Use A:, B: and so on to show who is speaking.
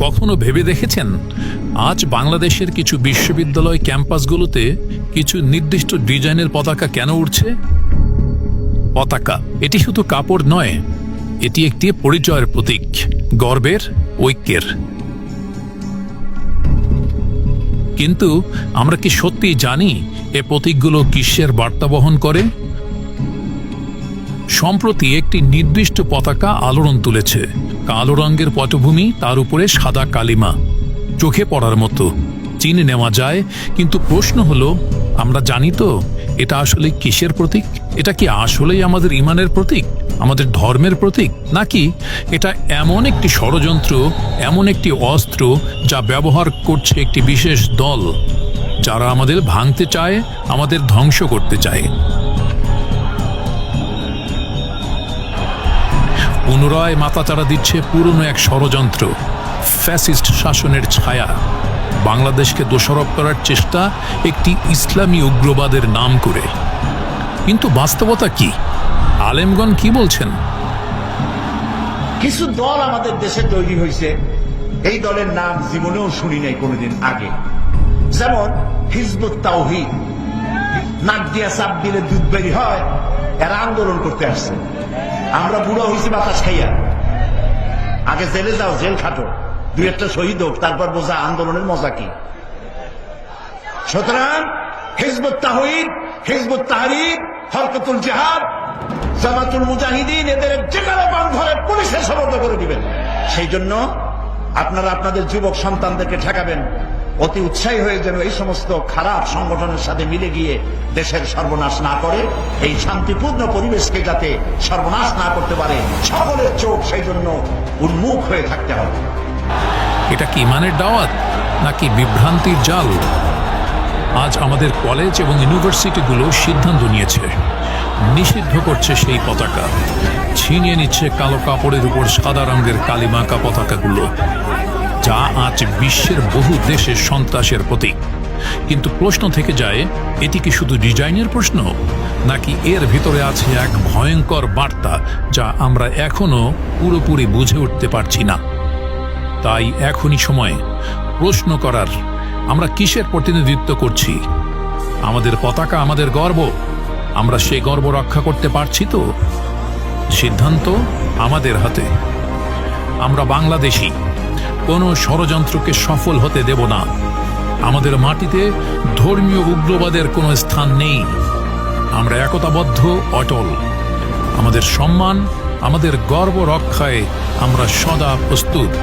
A: কখনো ভেবে দেখেছেন আজ বাংলাদেশের কিছু বিশ্ববিদ্যালয় ক্যাম্পাসগুলোতে কিছু নির্দিষ্ট ডিজাইনের পতাকা কেন উড়ছে? পতাকা এটি শুধু কাপড় নয়, এটি একটি পরিচয়ের প্রতীক, গর্বের, ঐক্যের। কিন্তু আমরা কি সত্যি জানি এ প্রতীকগুলো কিসের বার্তা বহন করে? সম্প্রতি একটি নির্দিষ্ট পতাকা আলোড়ন তুলেছে। কালো রঙের পটভূমি, তার উপরে সাদা কালিমা, চোখে পড়ার মতো, চিনে নেওয়া যায়। কিন্তু প্রশ্ন হলো, আমরা জানি তো এটা আসলে কিসের প্রতীক? এটা কি আসলেই আমাদের ঈমানের প্রতীক, আমাদের ধর্মের প্রতীক, নাকি এটা এমন একটি ষড়যন্ত্র, এমন একটি অস্ত্র যা ব্যবহার করছে একটি বিশেষ দল, যারা আমাদের ভাঙতে চায়, আমাদের ধ্বংস করতে চায়? পুনরায় মাথাচাড়া দিচ্ছে পুরনো এক ষড়যন্ত্র, ফ্যাসিস্ট শাসনের ছায়া। বাংলাদেশকে দোষারোপ করার চেষ্টা একটি ইসলামী উগ্রবাদের নাম করে। কিন্তু বাস্তবতা কি? আলেমগণ কি বলছেন?
B: কিছু দল আমাদের দেশে তৈরি হয়েছে, এই দলের নাম জীবনেও শুনি নাই কোনোদিন আগে। যেমন হিজবুত তাওহীদ, নাক দিয়া চাপ দিলে দুধ বেরি হয়, এরা আন্দোলন করতে আসছে। আমরা বুড়ো হয়েছি বাতাস খাইয়া। আগে জেলে যাও, জেল খাটো, দুই একটা শহীদ হোক, তারপর বোঝা আন্দোলনের মজা কি। সুতরাং হিজবুত তাওহীদ, হিজবুত তাহরীর, হরকতুল জিহাদ, জামাতুল মুজাহিদিন, এদের যেখানে পান ধরে পুলিশের সমর্থন করে দিবেন। সেই জন্য আপনারা আপনাদের যুবক সন্তানদেরকে ঠেকাবেন, অতি উৎসাহী হয়ে যেন এই সমস্ত খারাপ সংগঠনের সাথে মিলে গিয়ে দেশের সর্বনাশ না করে, এই শান্তিপূর্ণ পরিবেশকে যাতে সর্বনাশ না করতে পারে, সকলের চোখ সেই জন্য উন্মুখ হয়ে থাকতে হবে।
A: এটা কি ঈমানের দাওয়াত নাকি বিভ্রান্তির জাল? আজ আমাদের কলেজ এবং ইউনিভার্সিটিগুলো সিদ্ধান্ত নিয়েছে, নিষিদ্ধ করছে সেই পতাকা, ছিনিয়ে নিচ্ছে কালো কাপড়ের উপর সাদা রঙের কালিমাকা পতাকাগুলো, যা আজ বিশ্বের বহু দেশের সন্ত্রাসের প্রতীক। কিন্তু প্রশ্ন থেকে যায়, এটি কি শুধু ডিজাইনের প্রশ্ন, নাকি এর ভিতরে আছে এক ভয়ঙ্কর বার্তা যা আমরা এখনো পুরোপুরি বুঝে উঠতে পারছি না? তাই এখনই সময় প্রশ্ন করার, আমরা কিসের প্রতিনিধিত্ব করছি? আমাদের পতাকা আমাদের গর্ব, আমরা সেই গর্ব রক্ষা করতে পারছি তো? সিদ্ধান্ত আমাদের হাতে। আমরা বাংলাদেশী, কোনো ষড়যন্ত্রকে সফল হতে দেব না। আমাদের মাটিতে ধর্মীয় উগ্রবাদের কোনো স্থান নেই। আমরা একতাবদ্ধ, অটল। আমাদের সম্মান, আমাদের গর্ব রক্ষায় আমরা সদা প্রস্তুত।